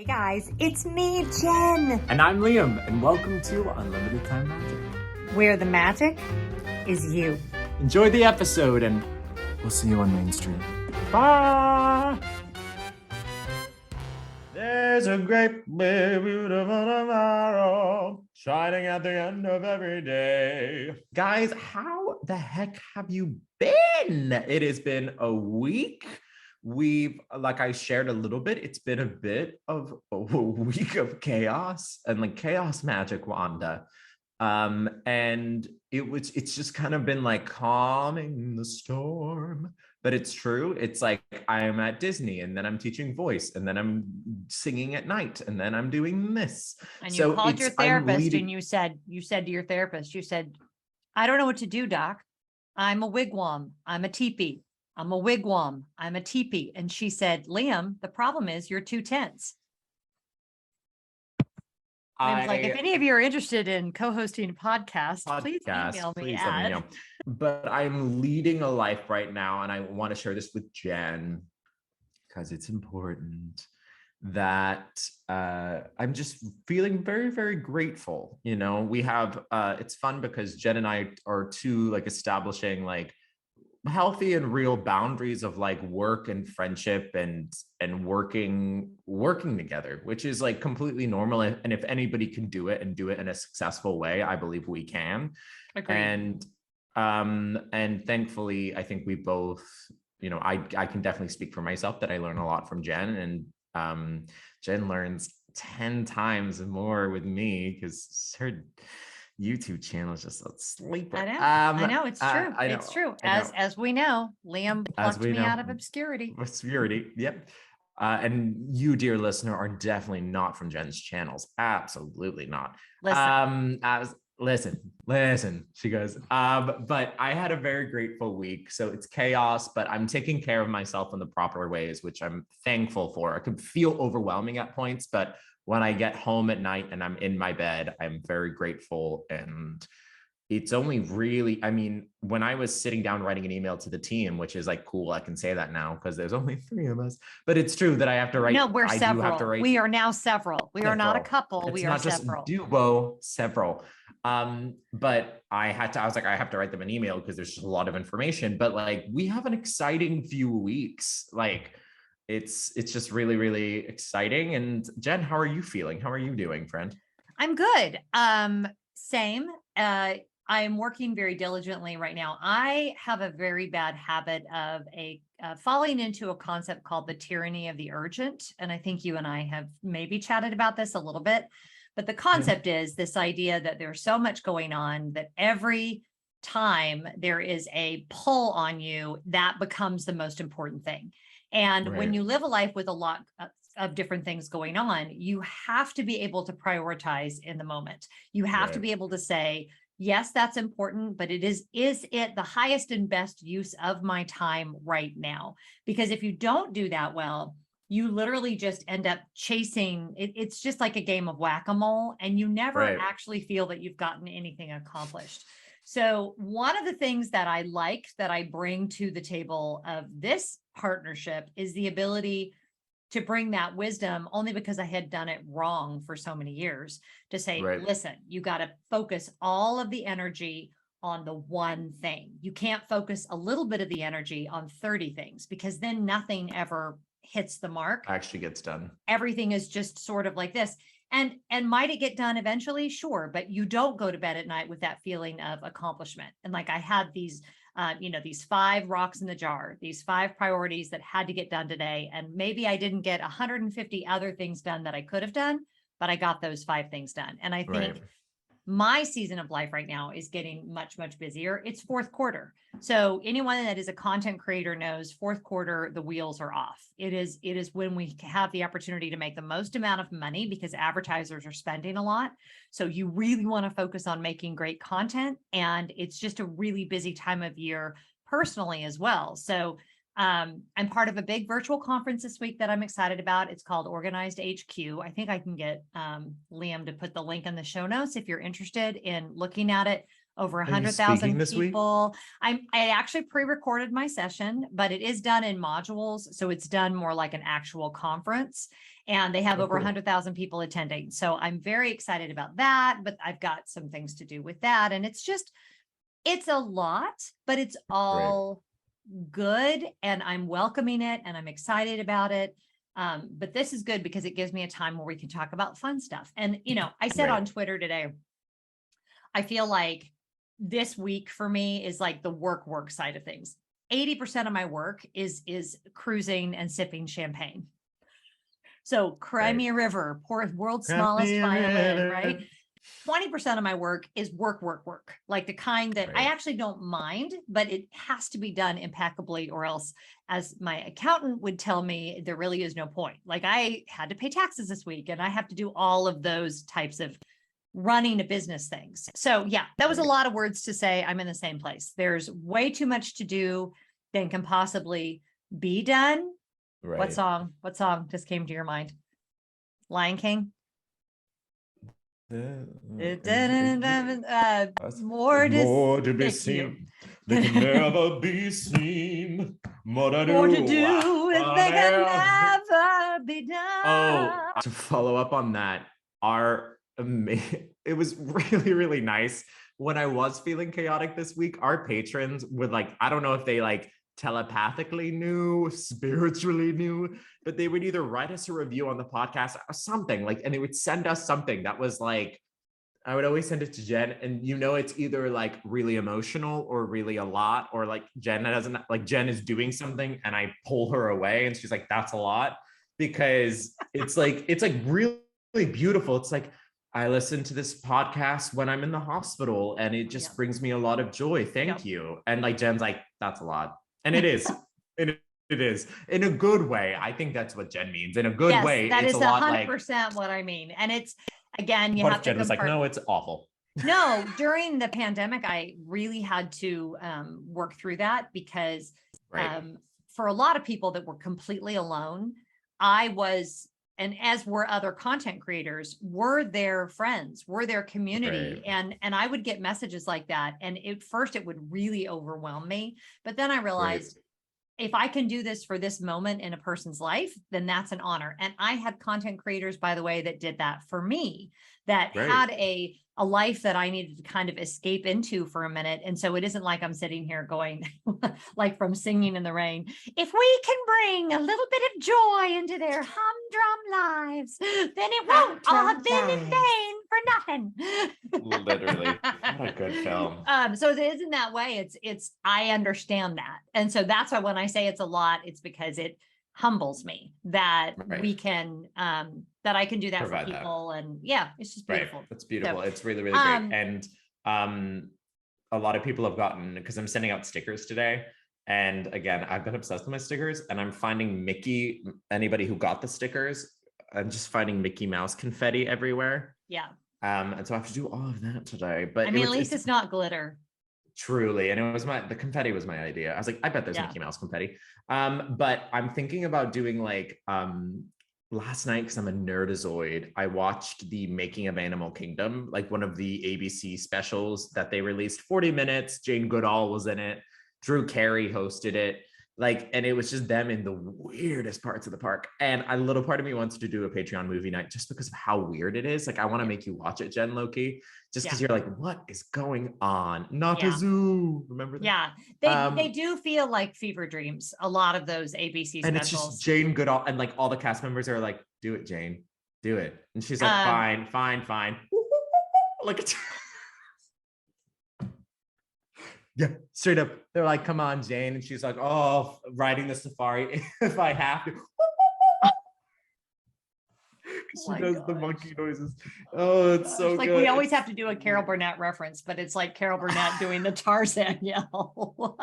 Hey guys, it's me, Jen, And I'm Liam, and welcome to Unlimited Time Magic. where the magic is you. Enjoy the episode, and we'll see you on Main Street. Bye! There's a great big beautiful tomorrow shining at the end of every day. Guys, how the heck have you been? It has been a week. We've, like I shared a little bit, it's been a bit of a week of chaos and like chaos magic, Wanda. And it's just kind of been like calming the storm. But it's true. It's like I'm at Disney and then I'm teaching voice and then I'm singing at night and then I'm doing this. And you called your therapist and you said to your therapist, you said, I don't know what to do, doc. I'm a wigwam. I'm a teepee. I'm a wigwam. I'm a teepee. And she said, Liam, the problem is you're too tense. I was like, if any of you are interested in co-hosting a podcast, please email me let me know. But I'm leading a life right now, and I want to share this with Jen because it's important that I'm just feeling very, very grateful. You know, we have it's fun because Jen and I are two like establishing like healthy and real boundaries of like work and friendship and working together, which is like completely normal. And if anybody can do it and do it in a successful way, I believe we can. Agreed. And thankfully I think we both, you know, I can definitely speak for myself that I learn a lot from Jen, and Jen learns 10 times more with me because her YouTube channel is just a sleeper. I know it's true. It's true. As we know, Liam plucked me out of obscurity. Yep. And you, dear listener, are definitely not from Jen's channels. Absolutely not. Listen, she goes. But I had a very grateful week. So it's chaos, but I'm taking care of myself in the proper ways, which I'm thankful for. It could feel overwhelming at points, but when I get home at night and I'm in my bed, I'm very grateful. And it's only really, I mean, when I was sitting down writing an email to the team, which is like, cool, I can say that now because there's only 3 of us, but it's true that I have to write. No, we're several. Do have to write. We are now several. We are not a couple. It's we not are just several. Duo, several. But I was like, I have to write them an email because there's just a lot of information, but like, we have an exciting few weeks. Like, it's just really, really exciting. And Jen, how are you feeling? How are you doing, friend? I'm good. Same. I'm working very diligently right now. I have a very bad habit of falling into a concept called the tyranny of the urgent. And I think you and I have maybe chatted about this a little bit, but the concept is this idea that there's so much going on that every time there is a pull on you, that becomes the most important thing. And when you live a life with a lot of different things going on, you have to be able to prioritize in the moment. You have to be able to say, yes, that's important, but is it the highest and best use of my time right now? Because if you don't do that well, you literally just end up chasing it. It's just like a game of whack-a-mole, and you never actually feel that you've gotten anything accomplished. So one of the things that I like that I bring to the table of this partnership is the ability to bring that wisdom, only because I had done it wrong for so many years, to say, listen, you got to focus all of the energy on the one thing. You can't focus a little bit of the energy on 30 things, because then nothing ever hits the mark. Actually gets done. Everything is just sort of like this. And might it get done eventually? Sure. But you don't go to bed at night with that feeling of accomplishment. And like I had these, these 5 rocks in the jar, these 5 priorities that had to get done today. And maybe I didn't get 150 other things done that I could have done, but I got those 5 things done. And I think my season of life right now is getting much, much busier. It's fourth quarter. So anyone that is a content creator knows fourth quarter, the wheels are off. It is when we have the opportunity to make the most amount of money because advertisers are spending a lot. So you really want to focus on making great content. And it's just a really busy time of year personally as well. So I'm part of a big virtual conference this week that I'm excited about. It's called Organized HQ. I think I can get Liam to put the link in the show notes if you're interested in looking at it. over you 100,000 speaking this week? people. I actually pre-recorded my session, but it is done in modules. So it's done more like an actual conference, and they have Oh, over cool. 100,000 people attending. So I'm very excited about that, but I've got some things to do with that. And it's a lot, but it's all good, and I'm welcoming it and I'm excited about it. But this is good because it gives me a time where we can talk about fun stuff. And, I said on Twitter today, I feel like this week for me is like the work side of things. 80% of my work is cruising and sipping champagne. So Crimea River, world's smallest violin, right? 20% of my work is work, like the kind that I actually don't mind, but it has to be done impeccably, or else, as my accountant would tell me, there really is no point. Like I had to pay taxes this week and I have to do all of those types of running a business things. So yeah, that was a lot of words to say. I'm in the same place. There's way too much to do than can possibly be done. What song just came to your mind? Lion King? More to be seen. They can never be seen. More to More to do. do if they can never be done. Oh, to follow up on that, it was really, really nice when I was feeling chaotic this week. Our patrons would I don't know if they telepathically knew, spiritually knew, but they would either write us a review on the podcast or something and they would send us something that was I would always send it to Jen, and it's either really emotional or really a lot, or Jen doesn't Jen is doing something and I pull her away and she's like, that's a lot, because it's really, really beautiful. It's I listen to this podcast when I'm in the hospital and it just brings me a lot of joy. Thank you. And Jen's like, that's a lot. And it is. It is in a good way. I think that's what Jen means. In a good way. That it's is a lot 100% what I mean. And it's, again, you what have if to Jen was no, it's awful. No, during the pandemic, I really had to work through that because for a lot of people that were completely alone, I was, and as were other content creators, were their friends, were their community. And I would get messages like that. And at first it would really overwhelm me. But then I realized if I can do this for this moment in a person's life, then that's an honor. And I had content creators, by the way, that did that for me, that had a life that I needed to kind of escape into for a minute. And so it isn't like I'm sitting here going like from Singing in the Rain, if we can bring a little bit of joy into their humdrum lives, then it won't all have been in vain for nothing. Literally. What a good film. So it isn't that way. It's I understand that. And so that's why when I say it's a lot, it's because it humbles me that we can that I can do that provide for people that. And yeah, it's just beautiful. It's beautiful. So, it's really, really great. And a lot of people have gotten, because I'm sending out stickers today, and again, I've been obsessed with my stickers, and I'm finding anybody who got the stickers, I'm just finding Mickey Mouse confetti everywhere. And so I have to do all of that today, but I mean, at least it's not glitter. Truly. And it was the confetti was my idea. I was like, I bet there's Mickey Mouse confetti. But I'm thinking about doing last night, because I'm a nerdazoid, I watched the Making of Animal Kingdom, one of the ABC specials that they released, 40 minutes. Jane Goodall was in it. Drew Carey hosted it. And it was just them in the weirdest parts of the park. And a little part of me wants to do a Patreon movie night just because of how weird it is. I want to make you watch it, Jen Loki, just because you're like, what is going on? Not a zoo. Remember that? Yeah. They do feel like fever dreams, a lot of those ABC specials. And it's just Jane Goodall, and all the cast members are like, do it, Jane, do it. And she's like, fine. Yeah, straight up. They're like, come on, Jane. And she's like, oh, riding the safari if I have to. She does the monkey noises. Oh, it's so good. We always have to do a Carol Burnett reference, but it's like Carol Burnett doing the Tarzan yell.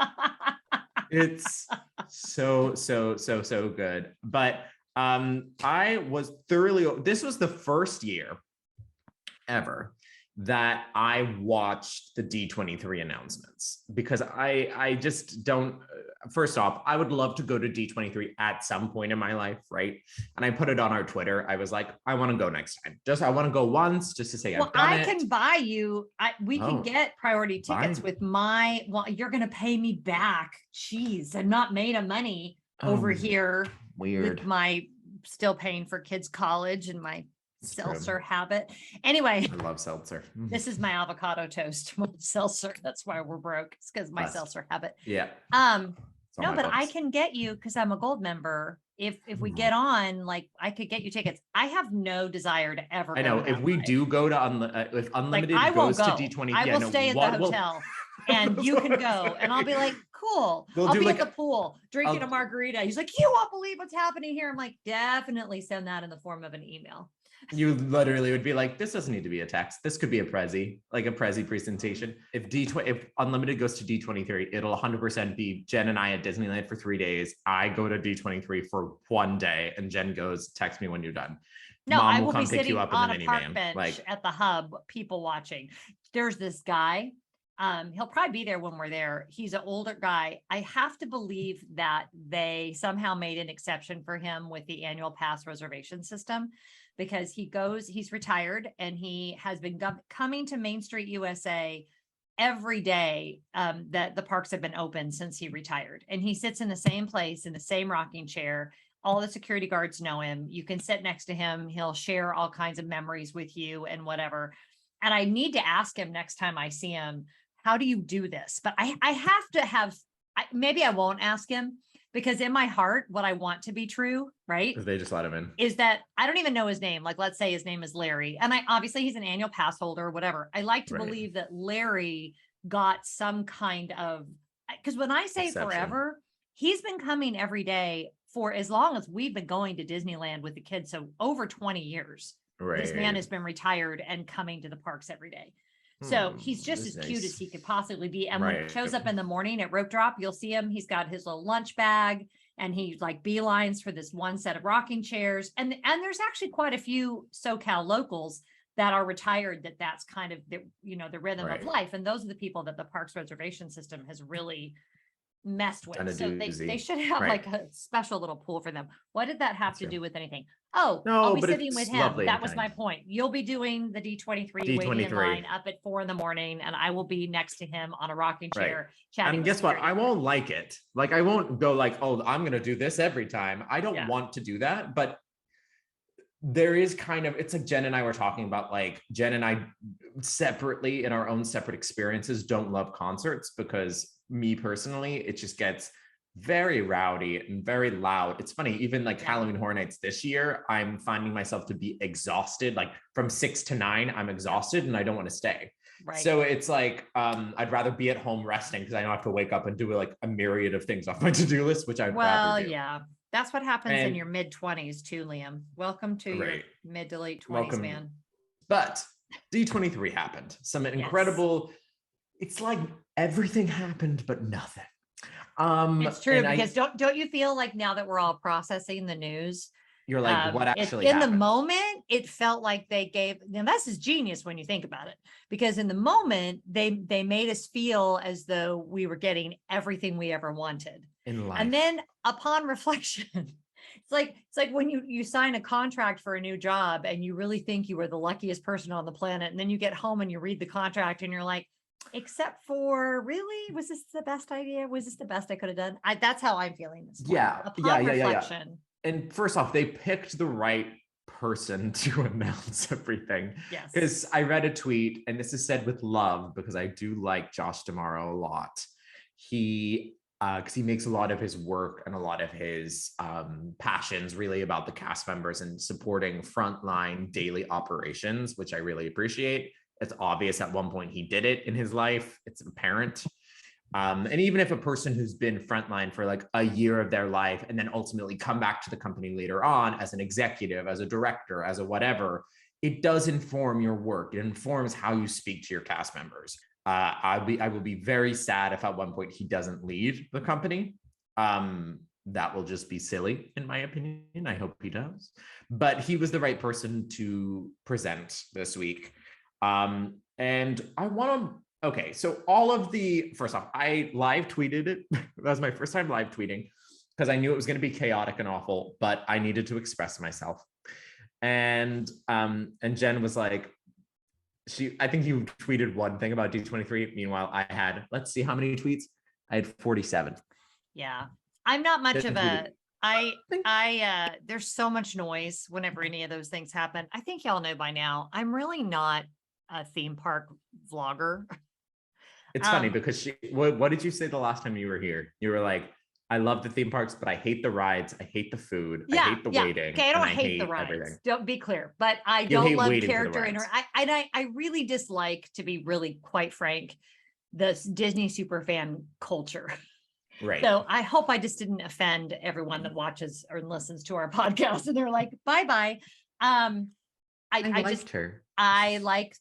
It's so good. But I was this was the first year ever that I watched the D23 announcements, because I just don't, first off, I would love to go to D23 at some point in my life, right? And I put it on our Twitter. I was like, I want to go next time. I want to go once just to say I've done it. I can buy you, we can get priority tickets with you're going to pay me back. Jeez, I'm not made of money over here. Weird. With my still paying for kids' college and my seltzer habit. Anyway, I love seltzer. This is my avocado toast with seltzer. That's why we're broke. It's because my seltzer habit. Yeah. No, but I can get you, because I'm a gold member. If we get on, like, I could get you tickets. I have no desire to ever. I know if we do go to if Unlimited like, goes to D23, I will stay at the hotel. And you can go, and I'll be like, cool. I'll be at the pool drinking a margarita. He's like, you won't believe what's happening here. I'm like, definitely send that in the form of an email. You literally would be like, this doesn't need to be a text. This could be a Prezi, like a Prezi presentation. If Unlimited goes to D23, it'll 100% be Jen and I at Disneyland for 3 days. I go to D23 for 1 day, and Jen goes, text me when you're done. No, Mom I will come be pick sitting you up on in the a park minivan. bench at the hub, people watching. There's this guy. He'll probably be there when we're there. He's an older guy. I have to believe that they somehow made an exception for him with the annual pass reservation system, because he's retired, and he has been coming to Main Street USA every day that the parks have been open since he retired. And he sits in the same place, in the same rocking chair. All the security guards know him. You can sit next to him. He'll share all kinds of memories with you and whatever. And I need to ask him next time I see him, how do you do this? But I have to have, maybe I won't ask him, because in my heart, what I want to be true, right? Because they just let him in. Is that I don't even know his name. Like, let's say his name is Larry. And obviously he's an annual pass holder or whatever. I like to believe that Larry got some kind of, because when I say forever, he's been coming every day for as long as we've been going to Disneyland with the kids. So over 20 years, this man has been retired and coming to the parks every day. So he's just as cute as he could possibly be. And when he shows up in the morning at rope drop, you'll see him. He's got his little lunch bag, and he like beelines for this one set of rocking chairs. And there's actually quite a few SoCal locals that are retired, that's kind of the rhythm of life. And those are the people that the parks reservation system has really messed with. So they should have like a special little pool for them. What did that have to do with anything? Oh, no, I'll be sitting with him. That was my point. You'll be doing the D23 waiting in line up at 4 a.m, and I will be next to him on a rocking chair chatting. And guess what? I won't like it. Like, I won't go like, oh, I'm going to do this every time. I don't want to do that. But there is kind of, it's like Jen and I were talking about, like, Jen and I separately in our own separate experiences don't love concerts, because me personally, it just gets very rowdy and very loud. It's funny, even like Halloween Horror Nights this year, I'm finding myself to be exhausted. Like from 6 to 9, I'm exhausted and I don't want to stay. So it's like, I'd rather be at home resting, because I don't have to wake up and do like a myriad of things off my to-do list, which I'd rather do. Yeah, that's what happens in your mid-20s too, Liam. Welcome to your mid to late 20s, man. But D23 happened. Some incredible, it's like everything happened, but nothing. It's true, because don't you feel like now that we're all processing the news, you're like, what actually in happened? The moment, it felt like they gave, now this is genius when you think about it, because in the moment they made us feel as though we were getting everything we ever wanted in life. And then upon reflection, it's like when you sign a contract for a new job and you really think you were the luckiest person on the planet, and then you get home and you read the contract and you're like, except for, really, was this the best idea? Was this the best I could have done? That's how I'm feeling this morning. Upon reflection. And first off, they picked the right person to announce everything. Yes. Because I read a tweet, and this is said with love, because I do like Josh D'Amaro a lot. He, because he makes a lot of his work and a lot of his passions really about the cast members and supporting frontline daily operations, which I really appreciate. It's obvious at one point he did it in his life. It's apparent. And even if a person who's been frontline for like a year of their life and then ultimately come back to the company later on as an executive, as a director, as a whatever, it does inform your work. It informs how you speak to your cast members. I will be very sad if at one point he doesn't leave the company. That will just be silly, in my opinion. I hope he does. But he was the right person to present this week. And And I want to, okay, so all of the, first off, I live tweeted it. That was my first time live tweeting because I knew it was going to be chaotic and awful, but I needed to express myself. And Jen was like, I think you tweeted one thing about D23. Meanwhile, I had, let's see how many tweets. I had 47. Yeah. I'm not much of a, tweeted. there's so much noise whenever any of those things happen. I think y'all know by now, I'm really not a theme park vlogger. It's funny because what did you say the last time you were here? You were like, I love the theme parks, but I hate the rides. I hate the food. I hate the waiting. Okay, I don't and hate the rides. Everything. Don't be clear, but I You don't hate love waiting for the character rides. I really dislike, to be really quite frank, the Disney superfan culture. Right. So I hope I just didn't offend everyone that watches or listens to our podcast and they're like, bye-bye. I liked her. I like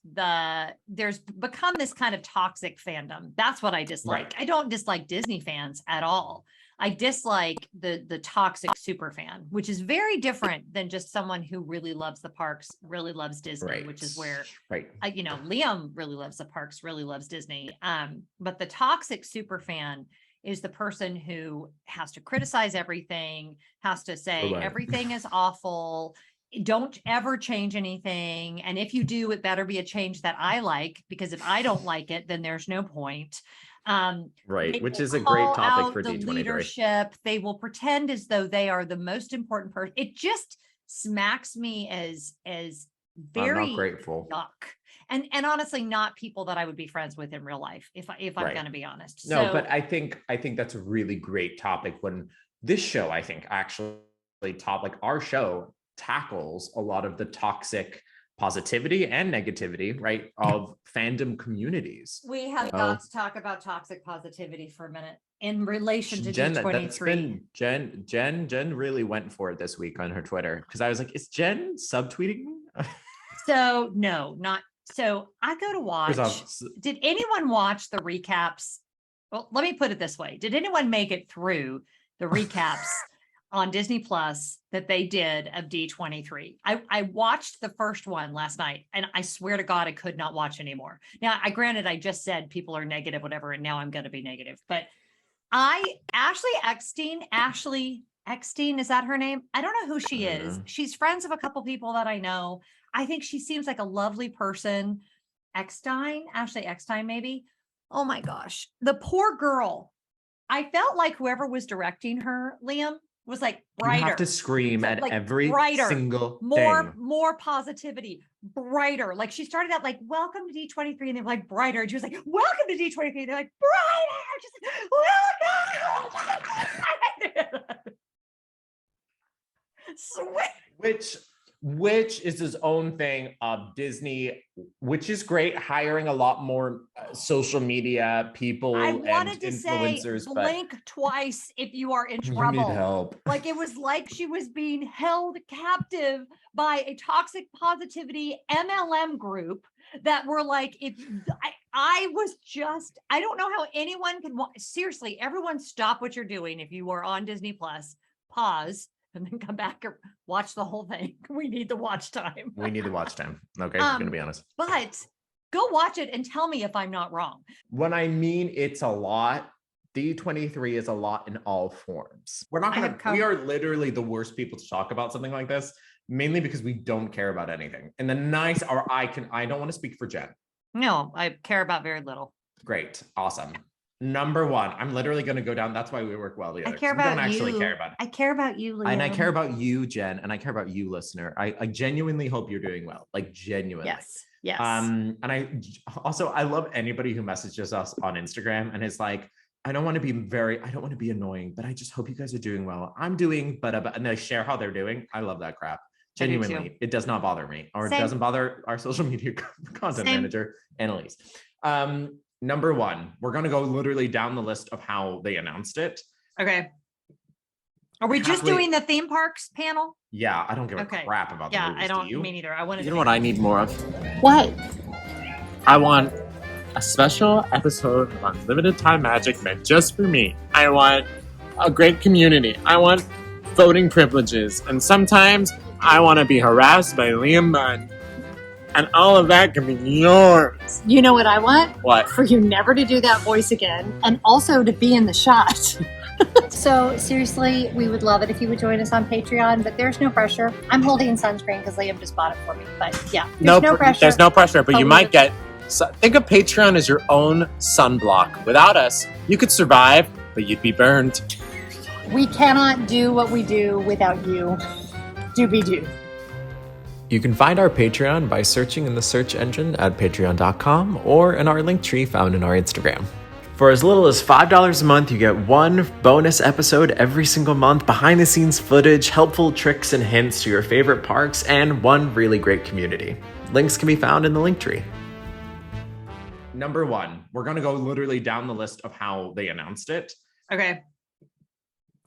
there's become this kind of toxic fandom. That's what I dislike. Right. I don't dislike Disney fans at all. I dislike the toxic super fan, which is very different than just someone who really loves the parks, really loves Disney, which is where, Liam really loves the parks, really loves Disney. But the toxic super fan is the person who has to criticize everything, has to say everything is awful. Don't ever change anything. And if you do, it better be a change that I like, because if I don't like it, then there's no point. Which is a great topic for D23. Leadership. They will pretend as though they are the most important person. It just smacks me as very I'm not grateful. yuck. And honestly, not people that I would be friends with in real life, if I'm going to be honest. No, but I think that's a really great topic. When this show, I think actually our show tackles a lot of the toxic positivity and negativity, right, of fandom communities. We have got to talk about toxic positivity for a minute in relation to D23. Jen really went for it this week on her Twitter, because I was like, is Jen subtweeting me? So no, not so. I go to watch. Did anyone watch the recaps? Well, let me put it this way. Did anyone make it through the recaps on Disney Plus that they did of D23? I watched the first one last night, and I swear to God, I could not watch anymore. Now, granted, I just said people are negative, whatever, and now I'm going to be negative. But Ashley Eckstein, is that her name? I don't know who she is. She's friends of a couple people that I know. I think she seems like a lovely person. Ashley Eckstein, maybe. Oh my gosh, the poor girl. I felt like whoever was directing her, Liam, was like brighter. You have to scream at every single thing. More positivity, brighter. Like she started out like, welcome to D23, and they're like brighter. And she was like, welcome to D23. And they're like, brighter. Just welcome. Which is his own thing of Disney, which is great, hiring a lot more social media people and influencers. Blink twice if you are in trouble. You need help. Like it was like she was being held captive by a toxic positivity MLM group that were like, I don't know how anyone can seriously, everyone stop what you're doing. If you are on Disney Plus, pause, and then come back and watch the whole thing. We need the watch time. Okay, I'm gonna be honest. But go watch it and tell me if I'm not wrong. When I mean it's a lot, D23 is a lot in all forms. We are literally the worst people to talk about something like this, mainly because we don't care about anything. And I don't want to speak for Jen. No, I care about very little. Great. Awesome. Number one, I'm literally going to go down. That's why we work well together. I care about you. We don't actually care about it. I care about you, Liam. And I care about you, Jen. And I care about you, listener. I genuinely hope you're doing well. Like genuinely. Yes. And I love anybody who messages us on Instagram and is like, I don't want to be annoying, but I just hope you guys are doing well. I'm doing, and they share how they're doing. I love that crap. Genuinely, it does not bother me, or Same. It doesn't bother our social media content manager, Annalise. Number one, we're going to go literally down the list of how they announced it. Okay. Are we just doing the theme parks panel? Yeah, I don't give a crap about the movies. Yeah, I don't. Me neither. I want to. You know what I need more of? What? I want a special episode of Unlimited Time Magic meant just for me. I want a great community. I want voting privileges. And sometimes I want to be harassed by Liam Munn. and all of that can be yours. You know what I want? What? For you never to do that voice again, and also to be in the shot. So seriously, we would love it if you would join us on Patreon, but there's no pressure. I'm holding sunscreen because Liam just bought it for me. But yeah, there's no pressure. There's no pressure, but you we might would- get. So think of Patreon as your own sunblock. Without us, you could survive, but you'd be burned. We cannot do what we do without you. Doobie-doo. You can find our Patreon by searching in the search engine at patreon.com or in our link tree found in our Instagram. For as little as $5 a month, you get one bonus episode every single month, behind the scenes footage, helpful tricks and hints to your favorite parks, and one really great community. Links can be found in the link tree. Number one, we're going to go literally down the list of how they announced it. Okay.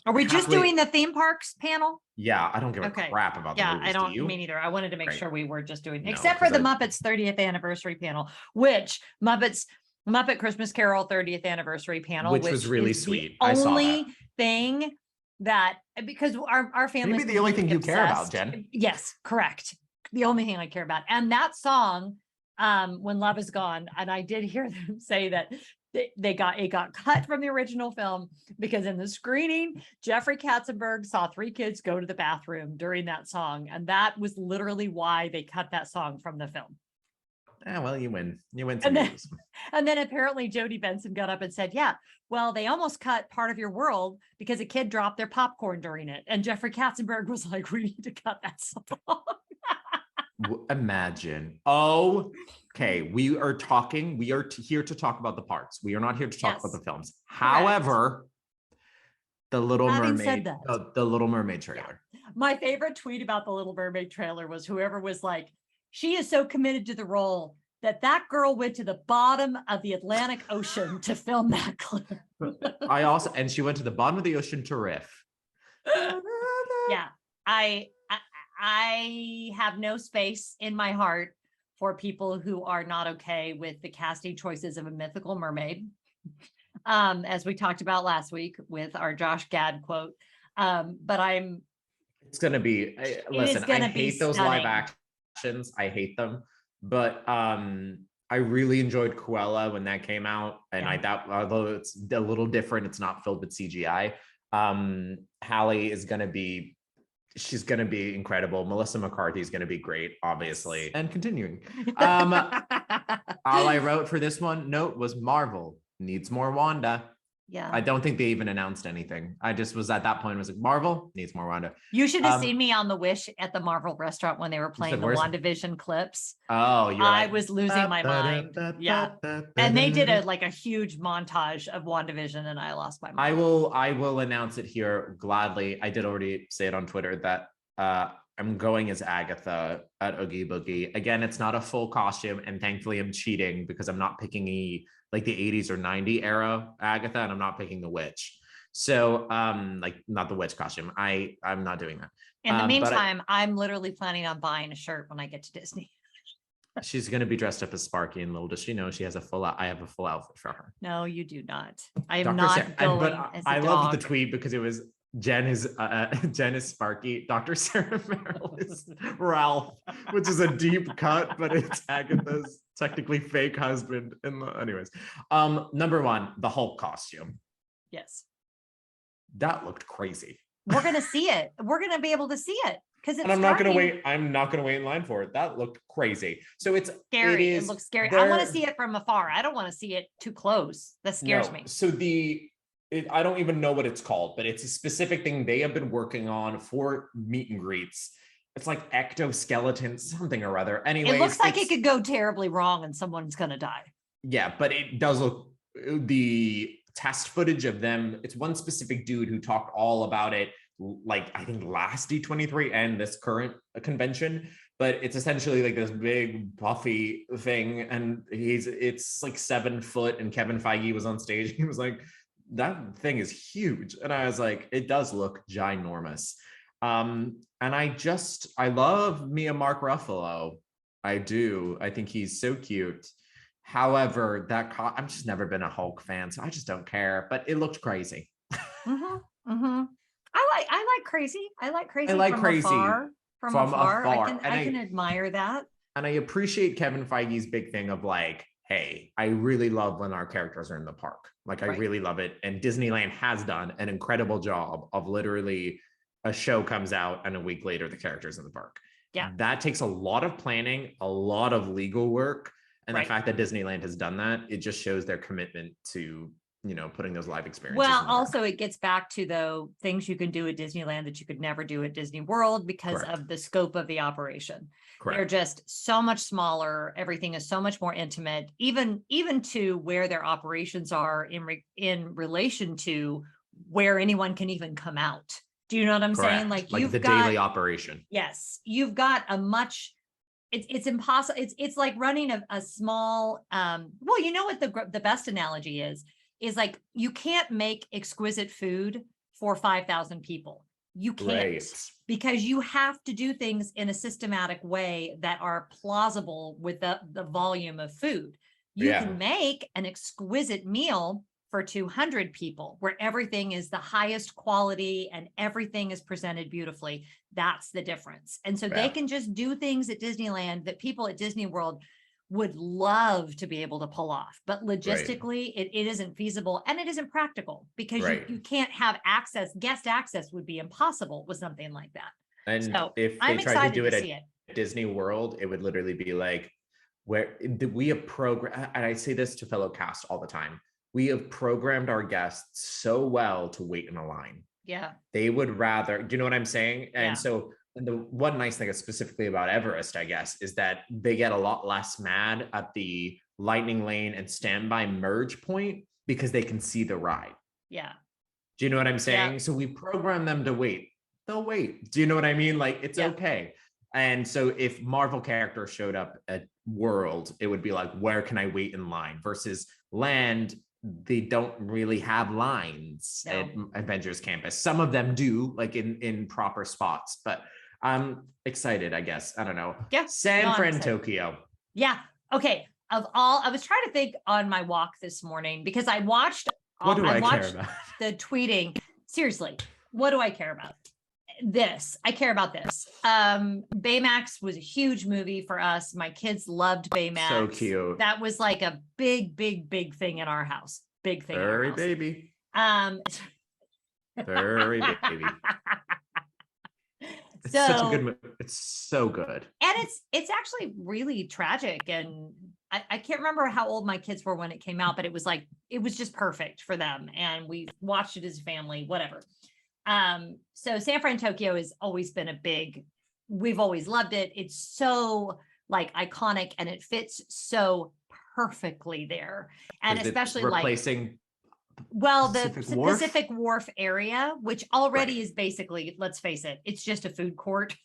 Are we just doing the theme parks panel? Yeah, I don't give a Okay. crap about the Yeah, movies. I don't, do you? me neither. I wanted to make Great. sure we were just doing, No, except for 'cause the I- Muppets 30th anniversary panel, which Muppet Christmas Carol 30th anniversary panel, Which was really is the sweet. I saw only that. thing that, because our family. Maybe the only thing you care about, Jen. Yes, correct. The only thing I care about. And that song, When Love Is Gone, and I did hear them say that it got cut from the original film because in the screening, Jeffrey Katzenberg saw 3 kids go to the bathroom during that song. And that was literally why they cut that song from the film. Well, you win. You win And some then- movies. And then apparently Jodie Benson got up and said, yeah, well, they almost cut part of your world because a kid dropped their popcorn during it. And Jeffrey Katzenberg was like, we need to cut that song. Imagine. Okay, we are here to talk about the parts. We are not here to talk about Yes. the films. However, the Little Having said Mermaid, that. the Little Mermaid trailer. My favorite tweet about the Little Mermaid trailer was whoever was like, she is so committed to the role that girl went to the bottom of the Atlantic Ocean to film that clip. And she went to the bottom of the ocean to riff. Yeah, I have no space in my heart for people who are not okay with the casting choices of a mythical mermaid. As we talked about last week with our Josh Gad quote. But It's gonna be. Listen, I gonna be hate those live stunning. actions. I hate them. But I really enjoyed Cruella when that came out, and Yeah. I thought, although it's a little different, it's not filled with CGI. Hallie is gonna be. She's gonna be incredible. Melissa McCarthy is gonna be great, obviously. And continuing, all I wrote for this note was Marvel needs more Wanda. yeah, I don't think they even announced anything. I just was at that point, was like, Marvel needs more Wanda. you should have um, seen me on the Wish at the Marvel restaurant when they were playing the "Where's-" WandaVision clips. Oh, you're I like, was losing my mind. Yeah. And they did a huge montage of WandaVision and I lost my mind. I will announce it here gladly. I did already say it on Twitter that I'm going as Agatha at Oogie Boogie. Again, it's not a full costume, and thankfully I'm cheating because I'm not picking like the 80s or 90 era Agatha, and I'm not picking the witch. So like not the witch costume. I'm not doing that. In the but meantime, I'm literally planning on buying a shirt when I get to Disney. she's gonna be dressed up as Sparky, and little does she know she has I have a full outfit for her. No, you do not. I am Dr. not Sarah- going but as I a loved the dog. tweet because it was Jen is Sparky, Dr. Sarah Merrill is Ralph, which is a deep cut, but it's Agatha's technically fake husband. Anyways, number one, the Hulk costume. Yes. That looked crazy. We're going to see it. We're going to be able to see it because it's And I'm not gonna starting. wait. I'm not gonna wait in line for it. That looked crazy. So it's Scary. It is- looks scary. I want to there- see it from afar. I don't want to see it too close. That scares No. me. So I don't even know what it's called, but it's a specific thing they have been working on for meet and greets. It's like ectoskeleton, something or other. Anyways, It looks like it it's- could go terribly wrong and someone's going to die. Yeah, but it does look, the test footage of them. It's one specific dude who talked all about it, like I think last D23 and this current convention. But it's essentially like this big puffy thing, and it's like 7 foot. And Kevin Feige was on stage. He was like, that thing is huge. And I was like, it does look ginormous. And I love Mia Mark Ruffalo. I do. I think he's so cute. However, I've just never been a Hulk fan, so I just don't care. But it looked crazy. I like crazy. I like crazy. I like from crazy afar. From from afar. afar. I And can admire that. And I appreciate Kevin Feige's big thing of like, hey, I really love when our characters are in the park. Like, I Right. really love it. And Disneyland has done an incredible job of literally a show comes out and a week later, the character's in the park. Yeah. That takes a lot of planning, a lot of legal work. And Right. the fact that Disneyland has done that, it just shows their commitment to, you know, putting those live experiences. Well, in the park. also it gets back to though things you can do at Disneyland that you could never do at Disney World because Correct. of the scope of the operation. They're Correct. just so much smaller. Everything is so much more intimate, even to where their operations are in relation to where anyone can even come out. Do you know what I'm saying? Correct. Like you've the got daily operation. Yes, you've got a much. It's impossible. It's like running a small. Well, you know what the best analogy is like you can't make exquisite food for 5,000 people. You can't, Right. because you have to do things in a systematic way that are plausible with the volume of food. You Yeah. can make an exquisite meal for 200 people where everything is the highest quality and everything is presented beautifully. That's the difference. And so they Yeah. can just do things at Disneyland that people at Disney World would love to be able to pull off, but logistically it isn't feasible and it isn't practical because Right. you can't have access. Guest access would be impossible with something like that. And So if I'm they tried to excited do to it see it. at Disney World, it would literally be like, where we have programmed, and I say this to fellow cast all the time, we have programmed our guests so well to wait in a line. Yeah. They would rather, do you know what I'm saying? Yeah. And so the one nice thing specifically about Everest, I guess, is that they get a lot less mad at the lightning lane and standby merge point because they can see the ride. Yeah. Do you know what I'm saying? Yeah. So we program them to wait. They'll wait. Do you know what I mean? Like, it's Yeah. okay. And so if Marvel characters showed up at World, it would be like, where can I wait in line? Versus Land, they don't really have lines No. at Avengers Campus. Some of them do, like in proper spots, but I'm excited, I guess. I don't know. Yeah. San No, I'm Fran, excited. Tokyo. Yeah. Okay. I was trying to think on my walk this morning because I watched What do I care watched about? the tweeting. Seriously, what do I care about? I care about this. Baymax was a huge movie for us. My kids loved Baymax. So cute. That was like a big thing in our house. Big thing. Very in our house. baby. Very Very baby. It's such a good movie. It's so good. And it's actually really tragic. And I can't remember how old my kids were when it came out, but it was just perfect for them. And we watched it as a family, whatever. So San Fran, Tokyo has always been we've always loved it. It's so like iconic and it fits so perfectly there. And Is it especially replacing the Pacific Wharf? Pacific Wharf area, which already Right. is basically, let's face it, it's just a food court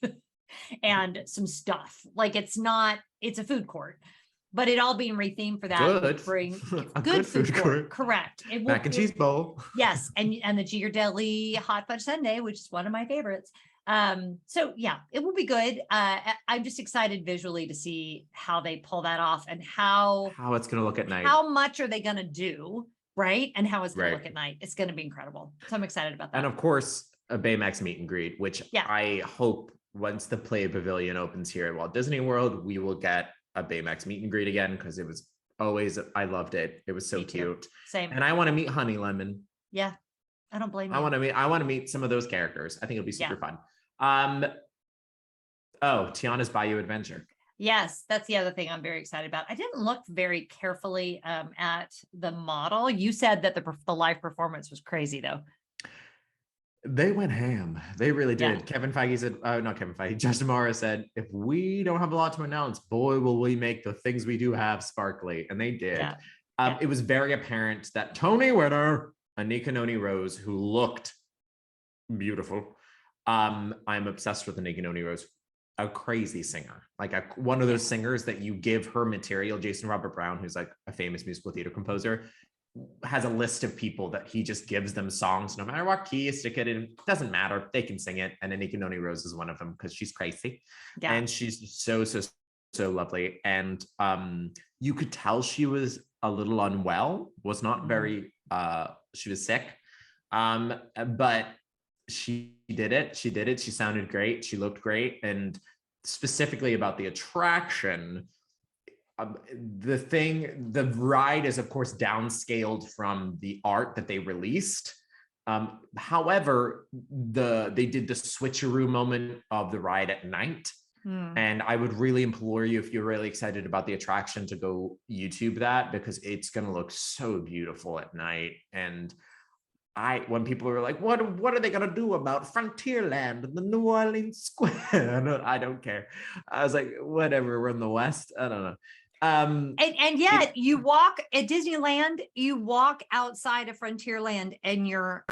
and some stuff. Like it's a food court, but it all being rethemed for that. Good. Bring A good food court. Correct. It will, Mac and cheese bowl. Yes. And the Ghirardelli hot fudge sundae, which is one of my favorites. So yeah, it will be good. I'm just excited visually to see how they pull that off and how it's going to look at night. how much are they going to do, right? And how it's going Right. to look at night. It's going to be incredible. So I'm excited about that. And of course, a Baymax meet and greet, which Yeah. I hope once the Play Pavilion opens here at Walt Disney World, we will get a Baymax meet and greet again because it was always, I loved it. It was so Me too. cute. Same. And I want to meet Honey Lemon. Yeah. I don't blame you. I want to meet some of those characters. I think it'll be super Yeah. fun. Tiana's Bayou Adventure. Yes, that's the other thing I'm very excited about. I didn't look very carefully at the model. You said that the live performance was crazy though. They went ham. They really did. Yeah. Kevin Feige said, not Kevin Feige, Justin Morris said, if we don't have a lot to announce, boy, will we make the things we do have sparkly. And they did. Yeah. It was very apparent that Tony winner, Anika Noni Rose, who looked beautiful. I'm obsessed with Anika Noni Rose, a crazy singer, like one of those singers that you give her material. Jason Robert Brown, who's like a famous musical theater composer, has a list of people that he just gives them songs, no matter what key you stick it in, doesn't matter, they can sing it. And Anika Noni Rose is one of them because she's crazy. Yeah. And she's so lovely. And you could tell she was a little unwell, was not very, she was sick. But she did it. She sounded great. She looked great. And specifically about the attraction, the ride is of course downscaled from the art that they released. However, they did the switcheroo moment of the ride at night. And I would really implore you, if you're really excited about the attraction, to go YouTube that, because it's going to look so beautiful at night. And when people were like, what are they going to do about Frontierland and the New Orleans Square? I don't care. I was like, whatever, we're in the West. I don't know. And yet you walk at Disneyland, you walk outside of Frontierland and you're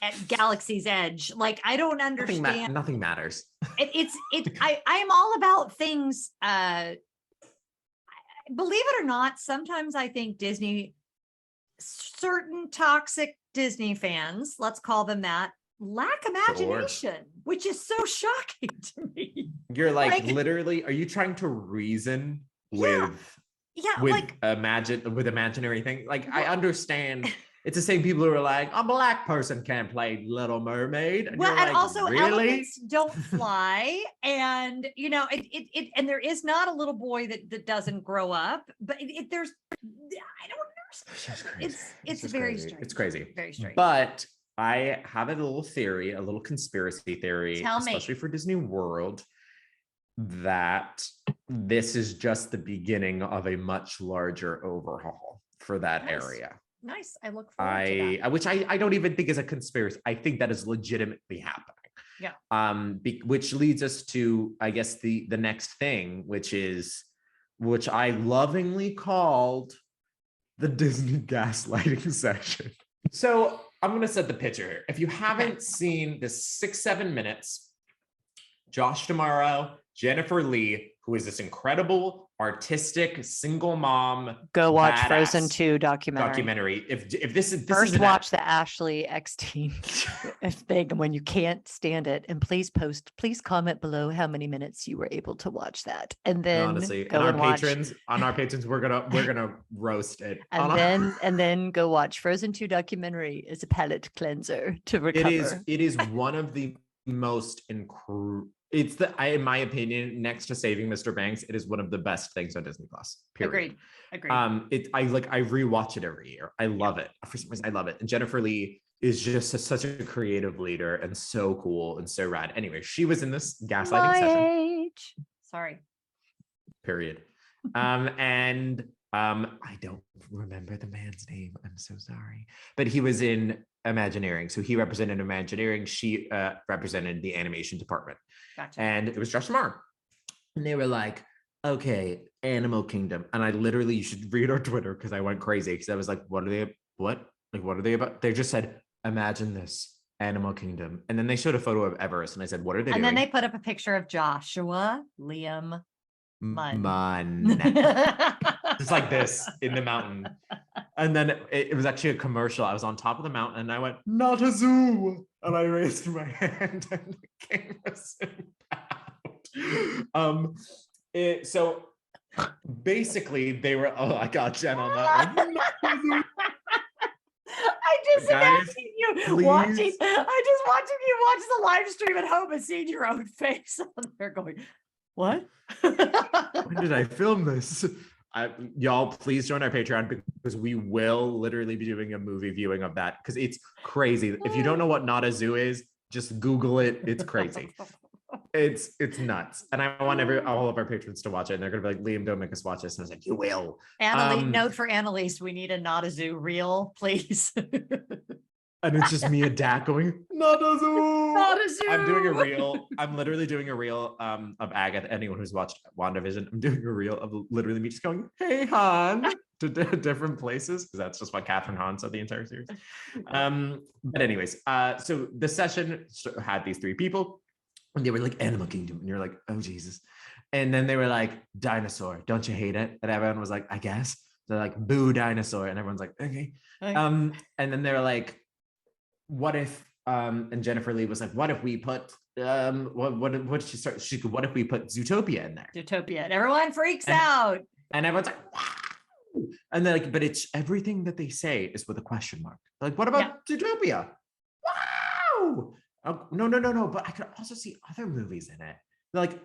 at Galaxy's Edge. Like, I don't understand. Nothing matters. I am all about things. Believe it or not, sometimes I think certain toxic Disney fans, let's call them that, lack imagination, which is so shocking to me. You're like literally, are you trying to reason with imaginary thing? Like, I understand. It's the same people who are like, a black person can't play Little Mermaid. And well, and like, also really? elephants don't fly, and and there is not a little boy that doesn't grow up. But there's, I don't understand. It's very crazy. strange. It's crazy, very strange. But I have a little theory, a little conspiracy theory, especially for Disney World, that this is just the beginning of a much larger overhaul for that area. Nice. I look forward to that. Which I don't even think is a conspiracy. I think that is legitimately happening. Yeah. Which leads us to, I guess, the next thing, which I lovingly called the Disney gaslighting session. So I'm going to set the picture here. If you haven't seen this 6-7 minutes, Josh D'Amaro, Jennifer Lee, who is this incredible artistic single mom, go watch Frozen 2 documentary. If this is first, watch the Ashley Eckstein thing when you can't stand it, and please comment below how many minutes you were able to watch that, and then honestly, go on our and patrons, we're gonna roast it, and then go watch Frozen 2 documentary as a palate cleanser to recover. It is one of the most in my opinion, next to Saving Mr. Banks, it is one of the best things on Disney Plus. Period. Agreed. I rewatch it every year. I love it. For some reason, I love it. And Jennifer Lee is just such a creative leader and so cool and so rad. Anyway, she was in this gaslighting session. Sorry. Period. I don't remember the man's name. I'm so sorry. But he was in Imagineering. So he represented Imagineering. She represented the animation department. Gotcha. And it was Josh D'Amaro. And they were like, okay, Animal Kingdom. And you should read our Twitter, because I went crazy, because I was like, what are they about? They just said, imagine this, Animal Kingdom. And then they showed a photo of Everest. And I said, what are they doing? And then they put up a picture of Joshua Liam Munn. Just like this in the mountain. And then it was actually a commercial. I was on top of the mountain and I went, not a zoo. And I raised my hand and the camera zoomed out. So basically they were, I got Jen on that one. I just imagine you watching you watch the live stream at home and seeing your own face on there going, what? When did I film this? Y'all, please join our Patreon, because we will literally be doing a movie viewing of that, because it's crazy. If you don't know what Not a Zoo is, just Google it. It's crazy. It's nuts. And I want all of our patrons to watch it. And they're gonna be like, Liam, don't make us watch this. And I was like, you will. Note for Annalise, we need a Not a Zoo reel, please. And it's just me and Dak going, not a zoo. Not a zoo. I'm literally doing a reel of Agatha. Anyone who's watched WandaVision, I'm doing a reel of literally me just going, hey, Han, to different places, because that's just what Catherine Hahn said the entire series. But anyways, so the session had these three people, and they were like, Animal Kingdom. And you're like, oh, Jesus. And then they were like, dinosaur, don't you hate it? And everyone was like, I guess. They're like, boo, dinosaur. And everyone's like, okay. And then they were like, what if and Jennifer Lee was like, what if we put what did she start? She could, what if we put Zootopia in there? Zootopia, and everyone freaks out. And everyone's like, wow. And they're like, but it's everything that they say is with a question mark. Like, what about Zootopia? Wow. Oh, no. But I could also see other movies in it. They're like,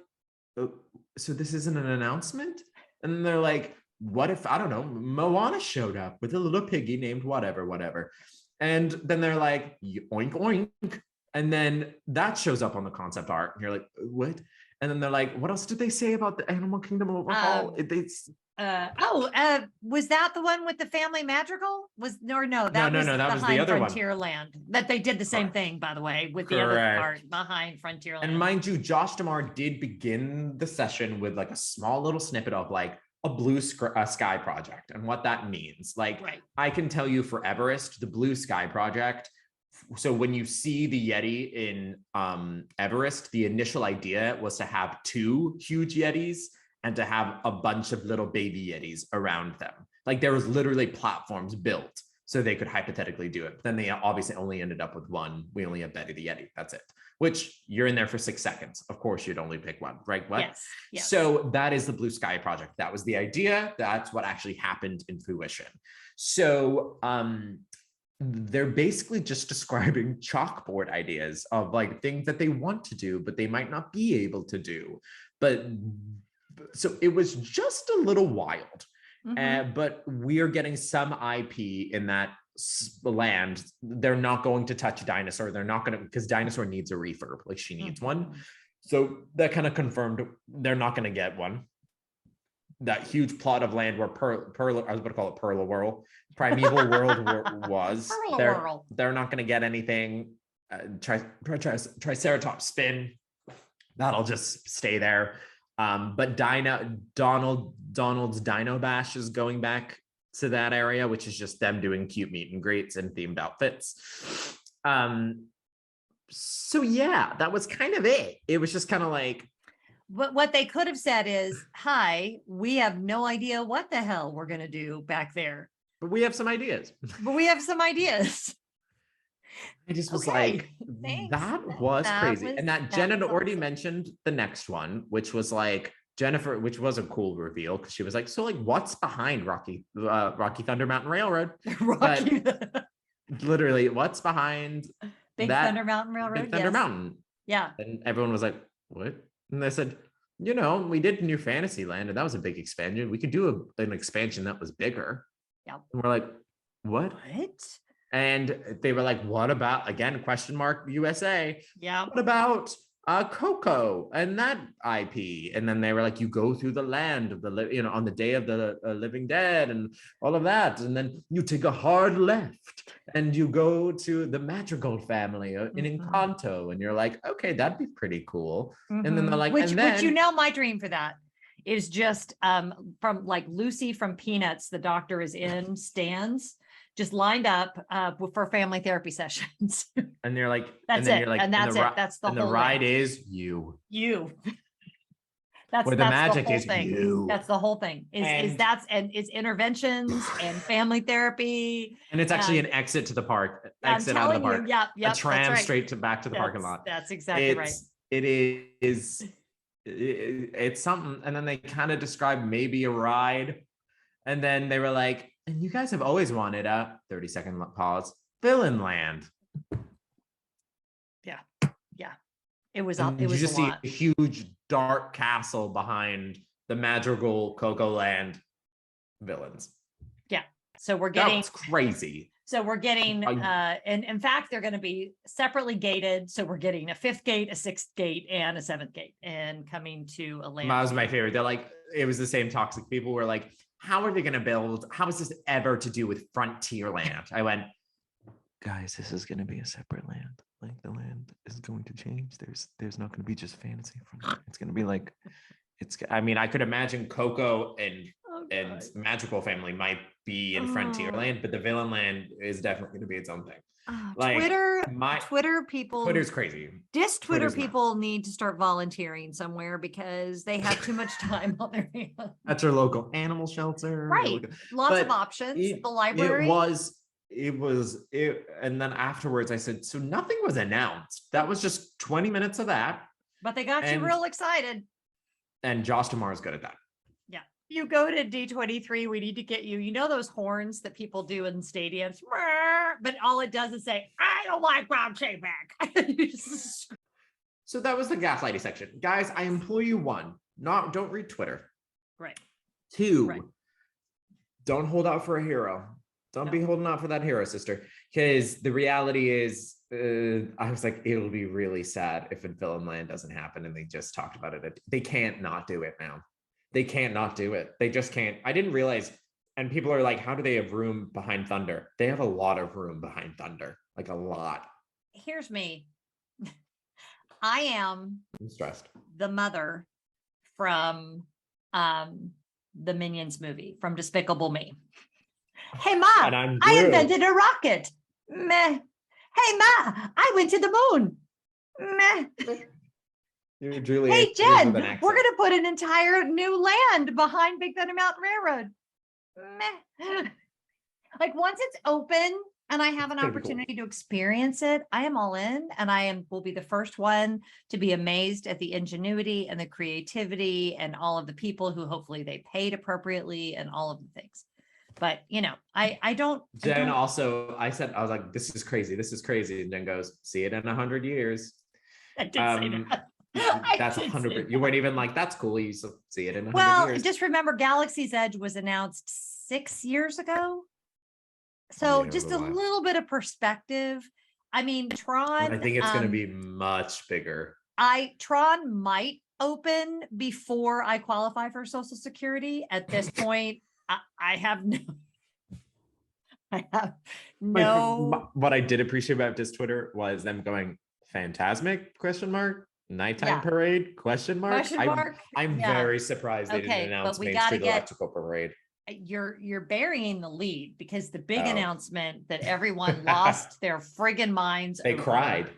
"Oh, so this isn't an announcement?" And then they're like, what if, I don't know, Moana showed up with a little piggy named whatever. And then they're like, oink, oink. And then that shows up on the concept art. And you're like, what? And then they're like, what else did they say about the animal kingdom overhaul? Was that the one with the family madrigal? Was no, that was that was the behind other one. Frontierland. That they did the same Correct. thing, by the way, with the other part behind Frontierland. And mind you, Josh Damar did begin the session with like a small little snippet of like a blue sky project and what that means. Like, I can tell you for Everest, the blue sky project. So when you see the Yeti in Everest, the initial idea was to have 2 huge Yetis and to have a bunch of little baby Yetis around them. Like there was literally platforms built so they could hypothetically do it. But then they obviously only ended up with 1. We only have Betty the Yeti, that's it. Which you're in there for 6 seconds. Of course, you'd only pick 1, right? What? Yes. So that is the Blue Sky Project. That was the idea. That's what actually happened in fruition. So they're basically just describing chalkboard ideas of like things that they want to do, but they might not be able to do. But so it was just a little wild. But we are getting some IP in that land. They're not going to touch Dinosaur. They're not going to, because Dinosaur needs a refurb. Like she needs one. So that kind of confirmed they're not going to get one. That huge plot of land where Pearl, I was about to call it Perla Whirl, Primeval World was. They're not going to get anything. Triceratops spin. That'll just stay there. But Donald's Dino Bash is going back to that area, which is just them doing cute meet and greets and themed outfits. So yeah, that was kind of it. It was just kind of like, what they could have said is, hi, we have no idea what the hell we're going to do back there. But we have some ideas. I just was like, thanks. that was crazy. was- And that that Jen had was already awesome. mentioned the next one, which was like Jennifer, which was a cool reveal because she was like, so like what's behind Rocky Thunder Mountain Railroad? Rocky. Literally, what's behind Big that Thunder Mountain Railroad. Big Thunder yes. Mountain? Yeah. And everyone was like, what? And they said, you know, we did New Fantasyland and that was a big expansion. We could do an expansion that was bigger. Yep. And we're like, what? What? And they were like, what about, again, question mark USA. Yeah. What about Coco and that IP? And then they were like, you go through the land of the, you know, on the day of the living dead and all of that. And then you take a hard left and you go to the Madrigal family in Encanto. And you're like, okay, that'd be pretty cool. And then they're like, which you know, my dream for that is just from like Lucy from Peanuts, the doctor is in stands, just lined up for family therapy sessions. And you're like, that's and it. you're like, and that's it. That's the and whole the ride thing. is you. That's Where the magic whole is thing. you. That's the whole thing. Is it's interventions and family therapy. And it's actually an exit to the park, exit out of the park. Yeah, a tram straight back to the parking lot. That's exactly right. It's something. And then they kind of described maybe a ride. And then they were like, and you guys have always wanted a 30-second pause, Villain Land. Yeah. It was And it was you just a see lot. a huge dark castle behind the Madrigal Coco Land villains. So we're That getting was crazy. So we're getting, and in fact, they're going to be separately gated. So we're getting a 5th gate, a 6th gate, and a 7th gate, and coming to a land. That was my favorite. They're like, it was the same toxic people were like, how are they going to build? How is this ever to do with Frontierland? I went, guys, this is going to be a separate land. Like the land is going to change. There's not going to be just fantasy from it. It's going to be like, I mean, I could imagine Coco and Magical Family might be in Frontierland, but the Villain Land is definitely going to be its own thing. Like, Twitter people, Twitter's crazy. Twitter Twitter's people need to start volunteering somewhere because they have too much time on their hands. That's your local animal shelter. Right. Lots But of options. The library. It was, and then afterwards I said, so nothing was announced. That was just 20 minutes of that. But they got you And- real excited. And Josh Damar is good at that. Yeah. You go to D23, we need to get you, you know, those horns that people do in stadiums, but all it does is say, I don't like Rob Chapek. So that was the gaslighting section. Guys, I implore you, one, don't read Twitter. Right. Two, Right. don't hold out for a hero. Don't No. be holding out for that hero, sister. Because the reality is, I was like, it'll be really sad if in Film Land doesn't happen, and they just talked about it. They can't not do it now. They can't not do it. They just can't. I didn't realize, and people are like, how do they have room behind Thunder? They have a lot of room behind Thunder, like a lot. Here's me. I am I'm stressed. the mother from the Minions movie, from Despicable Me. Hey Ma, And I'm I Gru. invented a rocket. Meh. Hey Ma, I went to the moon. Meh. You're Julie. Hey Andrews Jen, with an we're accent. gonna put an entire new land behind Big Thunder Mountain Railroad. Meh. Like once it's open and I have an It's gonna be cool. opportunity to experience it, I am all in, and will be the first one to be amazed at the ingenuity and the creativity and all of the people who hopefully they paid appropriately and all of the things. But I don't. Jen also, I was like, this is crazy. This is crazy. And Jen goes, see it in 100 years. I did say that. I That's did say 100. You weren't even like, that's cool. You see it in 100 Well, years. just remember Galaxy's Edge was announced 6 years ago. So Yeah, just a a while. little bit of perspective. I mean, Tron. I think it's going to be much bigger. Tron might open before I qualify for Social Security. At this point, I have no. I have no. What I did appreciate about this Twitter was them going, Phantasmic ? Nighttime Yeah. parade ? Question mark? I'm Yeah. very surprised they Okay, didn't announce but we Main gotta Street get- Electrical Parade. You're burying the lead, because the big Oh. announcement that everyone lost their friggin' minds. They over. cried.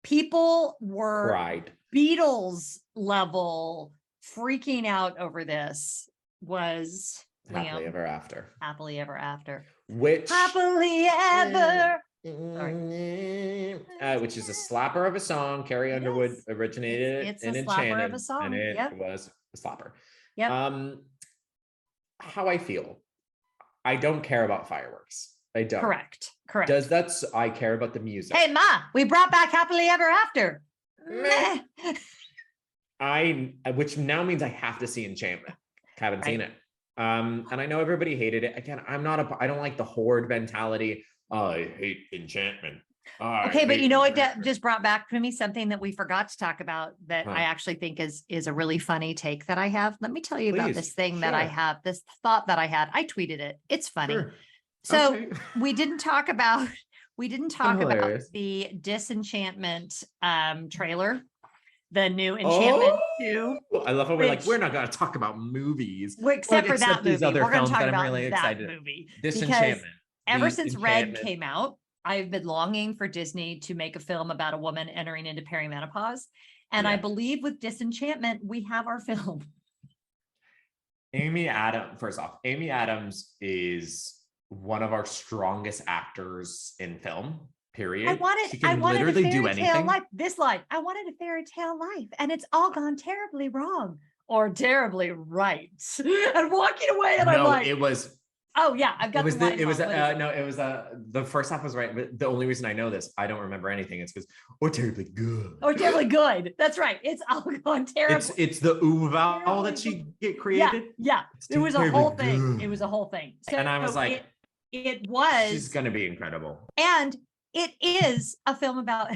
People were Cried. Beatles level freaking out over this. Was Happily Liam, ever after. happily ever after. Which Happily ever. which is a slapper of a song. Carrie It Underwood is. originated It's it in a slapper of Enchanted, a song. and it Yep. was a slapper. Yep. How I feel. I don't care about fireworks. I don't. Correct. I care about the music. Hey Ma, we brought back happily ever after. Meh. Meh. Which now means I have to see Enchantment. Haven't seen it. And I know everybody hated it. Again, I don't like the horde mentality. I hate Enchantment. Okay, but you know what just brought back to me something that we forgot to talk about that Huh. I actually think is a really funny take that I have. Let me tell you about Please, this thing that I sure. have, this thought that I had. I tweeted it. It's funny. Sure. So Okay. we didn't talk about hilarious. the Disenchantment trailer, the new Enchantment 2. I love how we're like, which- we're not going to talk about movies. Well, except for that these movie. other We're going films to talk that I'm about really that excited. movie. Disenchantment. Ever The since Red Enchantment. came out, I've been longing for Disney to make a film about a woman entering into perimenopause. And I Yeah. believe with Disenchantment, we have our film. First off, Amy Adams is one of our strongest actors in film, period. She can I wanted literally a do fairy tale anything. life. This life, I wanted a fairy tale life, and it's all gone terribly wrong or terribly right. And walking away, and I'm No, like, it was oh yeah, I've got it was the line it was wrong. What is it? no, it was the first half was right, but the only reason I know this, I don't remember anything. It's because or terribly good. Or terribly good. That's right. It's all gone terrible. It's the ooh vowel Terribly that she good. get created. Yeah. It's It was a terribly whole thing. good. It was a whole thing. So And I was like, it was, she's gonna be incredible. and it is a film about,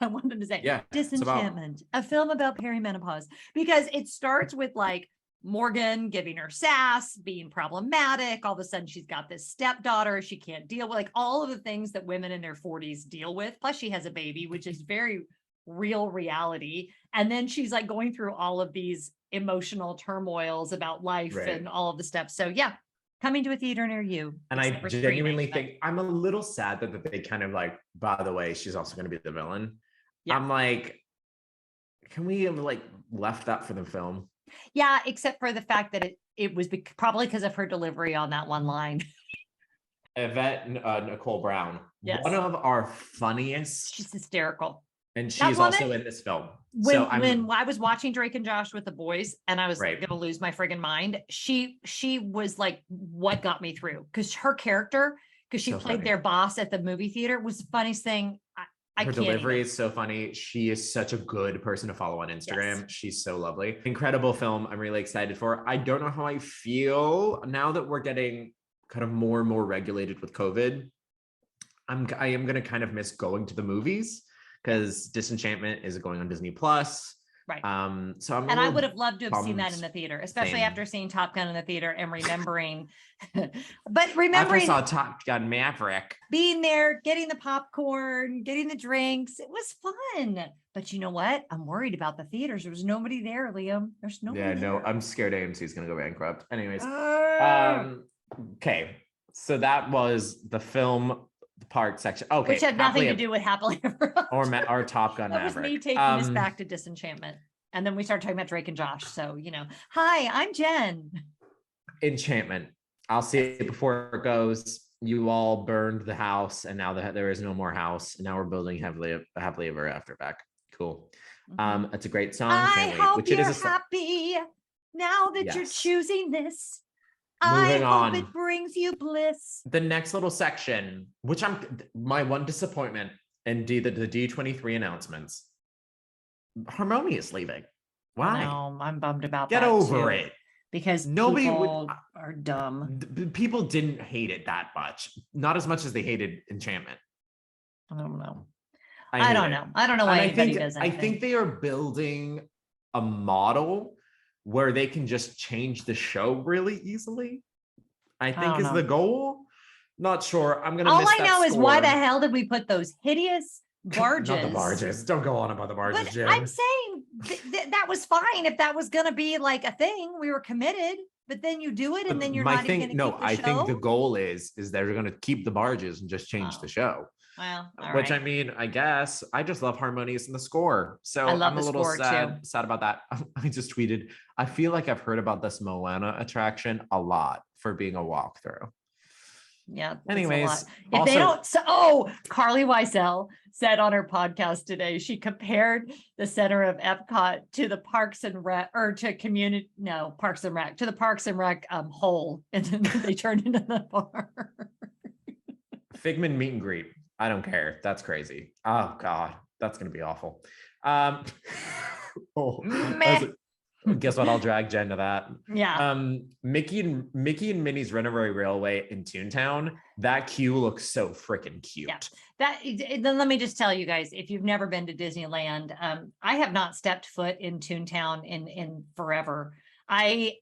I wanted to say, Yeah, it's about- Disenchantment, a film about perimenopause, because it starts with like Morgan giving her sass, being problematic. All of a sudden, she's got this stepdaughter she can't deal with, like all of the things that women in their 40s deal with. Plus, she has a baby, which is very real reality. And then she's like going through all of these emotional turmoils about life Right. and all of the steps. So, yeah, coming to a theater near you. And I except for genuinely screening, think I'm a little sad that they kind of like, by the way, she's also going to be the villain. Yeah. I'm like, can we have like left that for the film? yeah, except for the fact that it was probably because of her delivery on that one line. Yvette Nicole Brown, Yes. one of our funniest, She's hysterical. and she that is also woman- in this film. When I was watching Drake and Josh with the boys, and I was Right. gonna lose my friggin' mind, she was like what got me through, because her character, because she So played funny. their boss at the movie theater, was the funniest thing Her delivery is so funny. She is such a good person to follow on Instagram. Yes. She's so lovely. Incredible film. I'm really excited for. I don't know how I feel now that we're getting kind of more and more regulated with COVID. I am going to kind of miss going to the movies because Disenchantment is going on Disney Plus. Right. So I'm and I would have loved to have seen that in bummed. the theater, especially Same. after seeing Top Gun in the theater and remembering, but After I remembering saw Top Gun Maverick. being there, getting the popcorn, getting the drinks. It was fun. But you know what? I'm worried about the theaters. There was nobody there, Liam. There's nobody Yeah, no, there. I'm scared AMC is going to go bankrupt. Anyways. Ah. Okay. So that was the film part section. Okay. Which had nothing to do with Happily Ever After. Or Top Gun That was Maverick. me taking this back to Disenchantment. And then we started talking about Drake and Josh. So, hi, I'm Jen. Enchantment. I'll see it before it goes. You all burned the house, and now that there is no more house. And now we're building happily ever after back. Cool. It's a great song. I hope Which you're it is happy now that you're Yes. choosing this. Moving I hope on. it brings you bliss. The next little section, which my one disappointment, and the D23 announcements. Harmony is leaving. Why? No, I'm bummed about Get that over too, it. because Nobody people are dumb. People didn't hate it that much. Not as much as they hated Enchantment. I don't know. I I hate don't it. know. I don't know And why anybody does I anything. think they are building a model where they can just change the show really easily. I think don't is know. the goal. Not sure. I'm gonna All miss I that know is why the score. hell did we put those hideous barges? Not the barges. Don't go on about the barges, But Jen. I'm saying that was fine if that was going to be like a thing. We were committed, but then you do it and then you're not even going to keep the I show. think the goal is they're going to keep the barges and just change the show. Well, all Which right. I mean, I guess I just love harmonious in the score. So I love I'm a the little score, sad too. about that. I just tweeted, I feel like I've heard about this Moana attraction a lot for being a walkthrough. Yeah. that's a Anyways, lot. If they don't, Carly Wiesel said on her podcast today, she compared the center of Epcot to the Parks and Rec, or to Parks and Rec, to the Parks and Rec hole, and then they turned into the bar. Figment Meet and Greet. I don't care. That's crazy. Oh God, that's gonna be awful. Guess what? I'll drag Jen to that. Yeah. Mickey and Minnie's Runaway Railway in Toontown. That queue looks so freaking cute. Yeah. Then let me just tell you guys, if you've never been to Disneyland, I have not stepped foot in Toontown in forever. I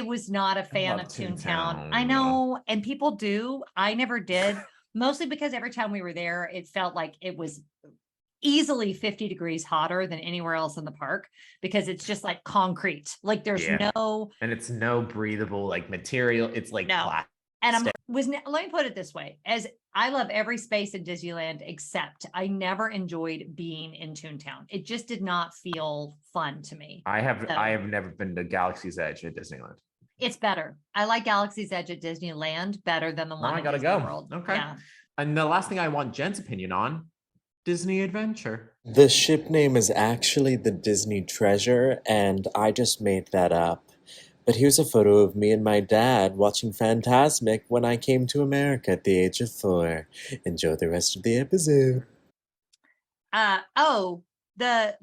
was not a fan love of Toontown. Toontown. I know, and people do. I never did, mostly because every time we were there, it felt like it was easily 50 degrees hotter than anywhere else in the park, because it's just like concrete. Like there's no, and it's no breathable like material. It's like plastic. And let me put it this way, as I love every space in Disneyland, except I never enjoyed being in Toontown. It just did not feel fun to me. I have never been to Galaxy's Edge at Disneyland. It's better. I like Galaxy's Edge at Disneyland better than the one I in gotta Disney go. World. Okay. Yeah. And the last thing I want Jen's opinion on, Disney Adventure. The ship name is actually the Disney Treasure, and I just made that up. But here's a photo of me and my dad watching Fantasmic when I came to America at the age of 4. Enjoy the rest of the episode. The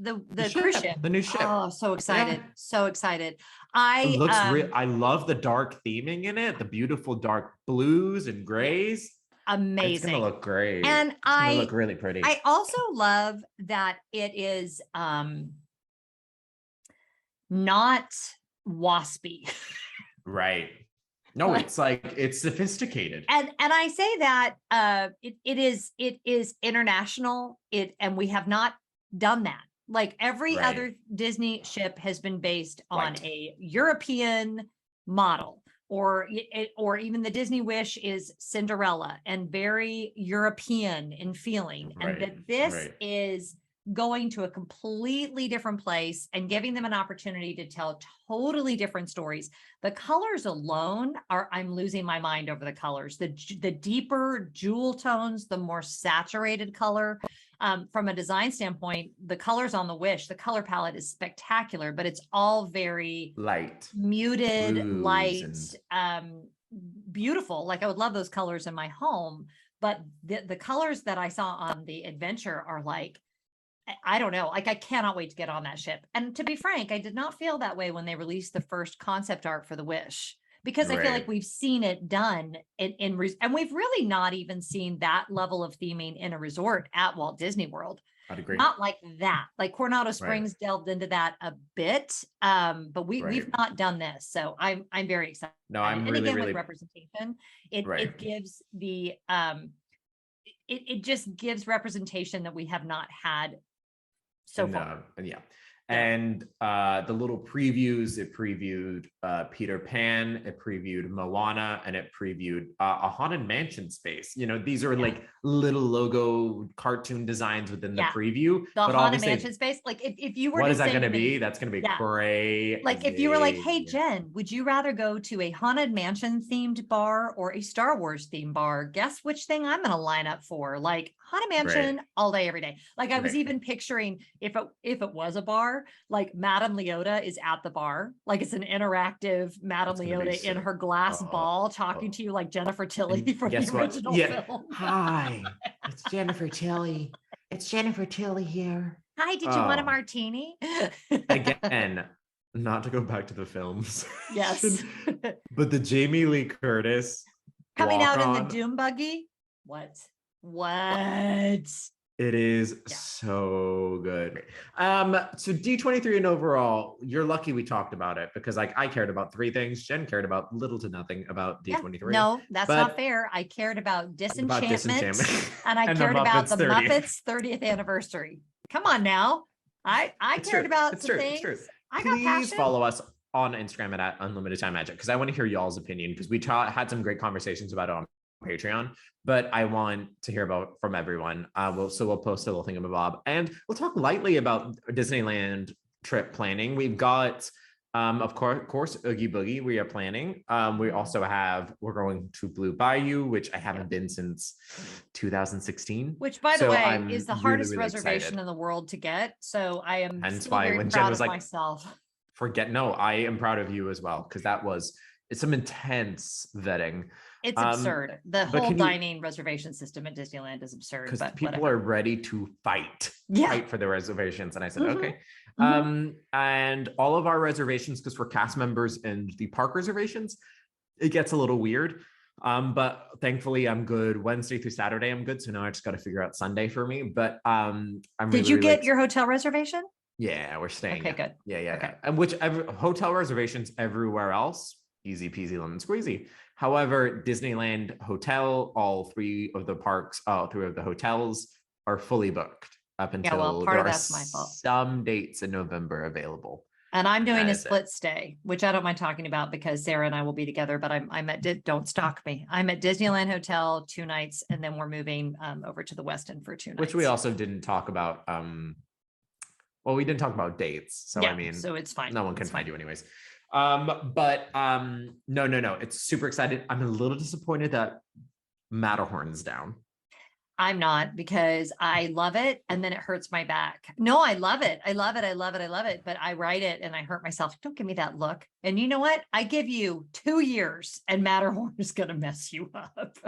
cruise ship. The new ship. Oh, so excited. Yeah. So excited. It looks I love the dark theming in it, the beautiful dark blues and grays. Amazing. It's gonna look great. And it's gonna look really pretty. I also love that it is not waspy. Right. No, it's like it's sophisticated. And I say that it is international. And we have not done that. Like every other Disney ship has been based on a European model. Or even the Disney Wish is Cinderella and very European in feeling. And that this is going to a completely different place and giving them an opportunity to tell totally different stories. The colors alone I'm losing my mind over the colors. The deeper jewel tones, the more saturated color. From a design standpoint, the colors on the Wish, the color palette is spectacular, but it's all very light, muted, blues light, beautiful. Like I would love those colors in my home, but the colors that I saw on the adventure are like, I don't know, like I cannot wait to get on that ship. And to be frank, I did not feel that way when they released the first concept art for the Wish, because I feel like Right. we've seen it done and we've really not even seen that level of theming in a resort at Walt Disney World. I'd agree. Not like that. Like Coronado Springs delved into that a bit, but we've Right. not done this. So I'm very excited. No, I'm And really, again, really with representation, it Right. gives the it just gives representation that we have not had so far. And yeah. And the little previews, it previewed Peter Pan, it previewed Moana, and it previewed a Haunted Mansion space. You know, these are like little logo cartoon designs within the preview. The but Haunted Mansion space, like if you were what to is that say going to to be? me, That's going to be crazy. like if you were like, hey Jen, would you rather go to a Haunted Mansion themed bar or a Star Wars themed bar? Guess which thing I'm going to line up for? Like Haunted Mansion all day, every day. Like I was even picturing if it was a bar, like Madame Leota is at the bar, like it's an interactive Madame Leota in her glass ball talking to you like Jennifer Tilly from the original film. Hi, it's Jennifer Tilly. It's Jennifer Tilly here. Hi, did you want a martini? Again, not to go back to the films. Yes. But the Jamie Lee Curtis coming out in the walk-on, Doom buggy. What? it is so good. So D23 and overall, you're lucky we talked about it because like I cared about 3 things. Jen cared about little to nothing about D23. No, that's not fair. I cared about Disenchantment, and I And cared about the 30th. Muppets 30th anniversary. Come on now. I cared about some things. I got Please passion. follow us on Instagram at Unlimited Time Magic because I want to hear y'all's opinion because we had some great conversations about it on Patreon, but I want to hear about from everyone. We'll post a little thing Bob, and we'll talk lightly about Disneyland trip planning. We've got, of course, Oogie Boogie. We are planning. We also we're going to Blue Bayou, which I haven't been since 2016. Which, by the way, is the really, hardest really reservation excited. in the world to get. So I am Hence still why very when Jen proud was of like, myself. I am proud of you as well because it's some intense vetting. It's absurd. The whole can you- dining reservation system at Disneyland is absurd. Because But people whatever. are ready to fight for the reservations. And I said, Mhm. okay. Mhm. And all of our reservations, because for cast members and the park reservations, it gets a little weird. But thankfully I'm good Wednesday through Saturday. I'm good. So now I just got to figure out Sunday for me. But Did you get your hotel reservation? Yeah, we're staying. Okay, good. Yeah. Okay. And whichever hotel reservations everywhere else, easy peasy lemon squeezy. However, Disneyland Hotel, all 3 of the parks, all 3 of the hotels are fully booked up until part there of are that's my fault. some dates in November available. And I'm doing That a is it. split stay, which I don't mind talking about because Sarah and I will be together, but I'm at, don't stalk me. I'm at Disneyland Hotel 2 nights, and then we're moving over to the Westin for 2 nights. Which we also didn't talk about. Well, we didn't talk about dates. So Yeah, I mean, so it's fine. no one can It's find fine. you anyways. No. It's super excited. I'm a little disappointed that Matterhorn's down. I'm not, because I love it and then it hurts my back. No, I love it. I love it. But I write it and I hurt myself. Don't give me that look. And you know what? I give you 2 years and Matterhorn is going to mess you up.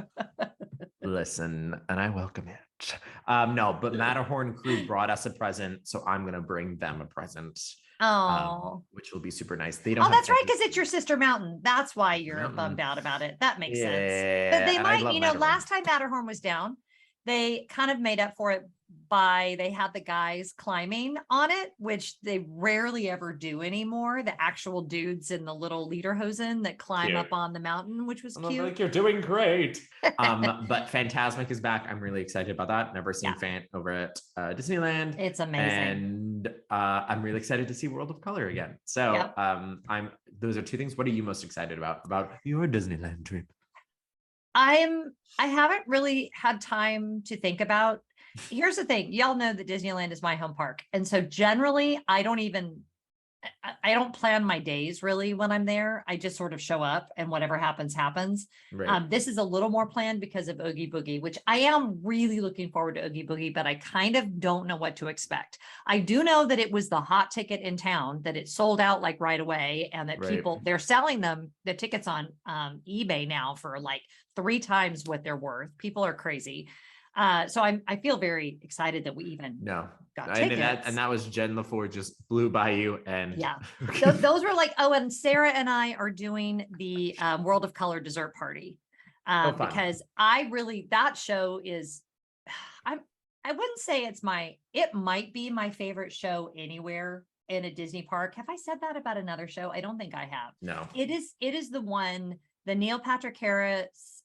Listen, and I welcome it. No, but Matterhorn crew brought us a present, so I'm gonna bring them a present. Oh, Which will be super nice. They don't. oh, have that's right, any- because it's your sister mountain. That's why you're Mountain. bummed out about it. That makes sense. Yeah, But they and I might, love you know, Matterhorn. last time Matterhorn was down, they kind of made up for it by they had the guys climbing on it, which they rarely ever do anymore. The actual dudes in the little lederhosen that climb Cute. up on the mountain, which was And I'm cute. like, you're doing great. But Fantasmic is back. I'm really excited about that. Never seen Yeah. Fant over at Disneyland. It's amazing. And I'm really excited to see World of Color again. So Yep. those are 2 things. What are you most excited about your Disneyland trip? I haven't really had time to think about. Here's the thing. Y'all know that Disneyland is my home park. And so generally I don't even, I don't plan my days really when I'm there. I just sort of show up and whatever happens, happens. Right. This is a little more planned because of Oogie Boogie, which I am really looking forward to Oogie Boogie, but I kind of don't know what to expect. I do know that it was the hot ticket in town, that it sold out like right away, and that Right. people, they're selling them, the tickets on eBay now for like 3 times what they're worth. People are crazy. So I feel very excited that we even No. got And tickets. that was Jen LaForge just blew by you. And Yeah. Those were like, oh, and Sarah and I are doing the World of Color dessert party. fun. Because I really, that show is, I wouldn't say it might be my favorite show anywhere in a Disney park. Have I said that about another show? I don't think I have. No. It is the one, the Neil Patrick Harris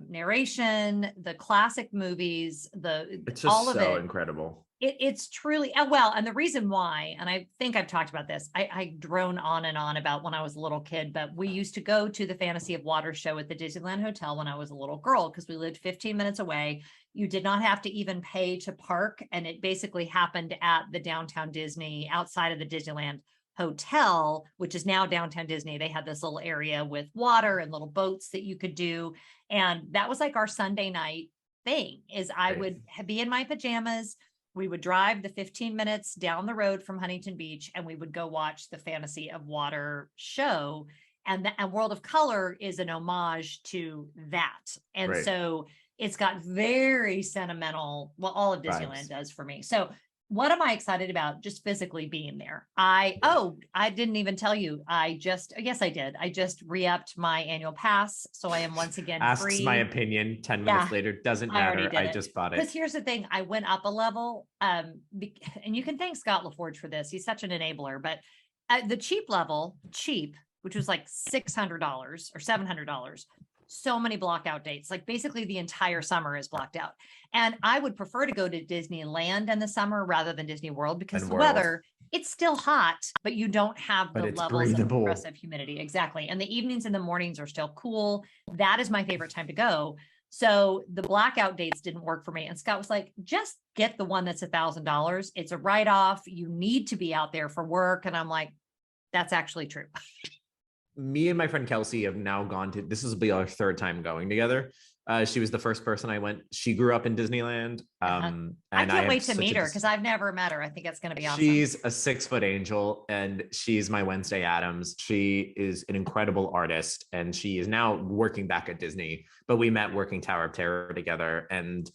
narration, the classic movies, It's just all of so it. incredible. It's truly well, and the reason why, and I think I've talked about this, I drone on and on about when I was a little kid, but we used to go to the Fantasy of Water show at the Disneyland Hotel when I was a little girl, because we lived 15 minutes away. You did not have to even pay to park, and it basically happened at the Downtown Disney, outside of the Disneyland Hotel, which is now Downtown Disney. They had this little area with water and little boats that you could do, and that was like our Sunday night thing. Is I Right. would be in my pajamas. We would drive the 15 minutes down the road from Huntington Beach, and we would go watch the Fantasy of Water show. And World of Color is an homage to that. And Right. so it's got very sentimental, well, all of Vibes. Disneyland does for me. So what am I excited about? Just physically being there. I didn't even tell you. Yes, I did. I just re-upped my annual pass. So I am once again Asks free. my opinion 10 minutes Yeah. later. Doesn't I already matter. did I it. just bought Because it. here's the thing, I went up a level, and you can thank Scott LaForge for this. He's such an enabler. But at the cheap level, which was like $600 or $700, so many blockout dates. Like basically the entire summer is blocked out. And I would prefer to go to Disneyland in the summer rather than Disney World, because And the World. weather, it's still hot, but you don't have But the it's levels breathable. of oppressive humidity. Exactly. And the evenings and the mornings are still cool. That is my favorite time to go. So the blackout dates didn't work for me. And Scott was like, just get the one that's $1,000. It's a write-off. You need to be out there for work. And I'm like, that's actually true. Me and my friend Kelsey have now gone to, this will be our 3rd time going together. She was the first person I went. She grew up in Disneyland. And I can't have wait to such meet a her, because I've never met her. I think it's going to be awesome. She's a 6-foot angel, and she's my Wednesday Addams. She is an incredible artist, and she is now working back at Disney, but we met working Tower of Terror together. And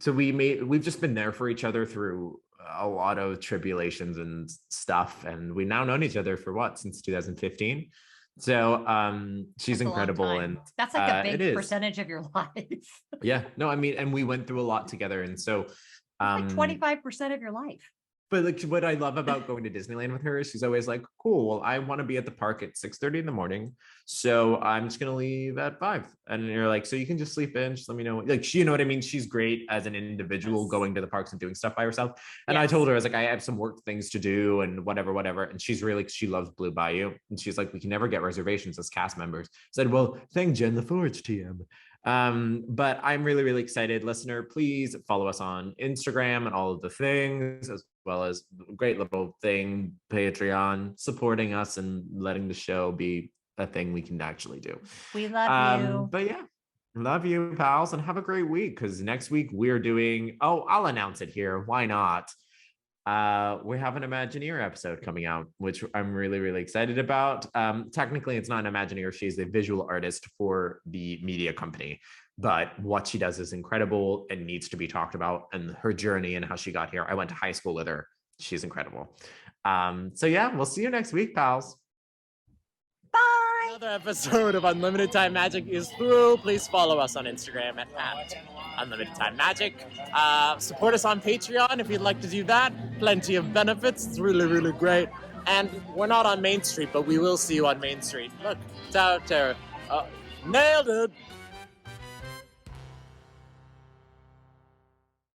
so we've just been there for each other through a lot of tribulations and stuff. And we've now known each other for since 2015. So she's That's a long incredible. time. And That's like a it big is. percentage of your life. Yeah, no, I mean, and we went through a lot together. And so Like 25% of your life. but like what I love about going to Disneyland with her is she's always like, cool, well, I want to be at the park at 6:30 in the morning. So I'm just going to leave at 5. And you're like, so you can just sleep in, just let me know. Like, you know what I mean? She's great as an individual Yes. going to the parks and doing stuff by herself. And I Yes. told her, I was like, I have some work things to do and whatever. And she loves Blue Bayou. And she's like, we can never get reservations as cast members. I said, well, thank Jen LaForge, TM. But I'm really, really excited. Listener, please follow us on Instagram and all of the things, as well as great little thing, Patreon, supporting us and letting the show be a thing we can actually do. We love you. But yeah, love you, pals, and have a great week, because next week we're doing, I'll announce it here. Why not? We have an Imagineer episode coming out, which I'm really, really excited about. Technically, it's not an Imagineer. She's a visual artist for the media company, but what she does is incredible and needs to be talked about, and her journey and how she got here. I went to high school with her. She's incredible. So yeah, we'll see you next week, pals. Bye. Another episode of Unlimited Time Magic is through. Please follow us on Instagram at Unlimited Time Magic. Support us on Patreon if you'd like to do that. Plenty of benefits. It's really, really great. And we're not on Main Street, but we will see you on Main Street. Look, it's out there. Nailed it.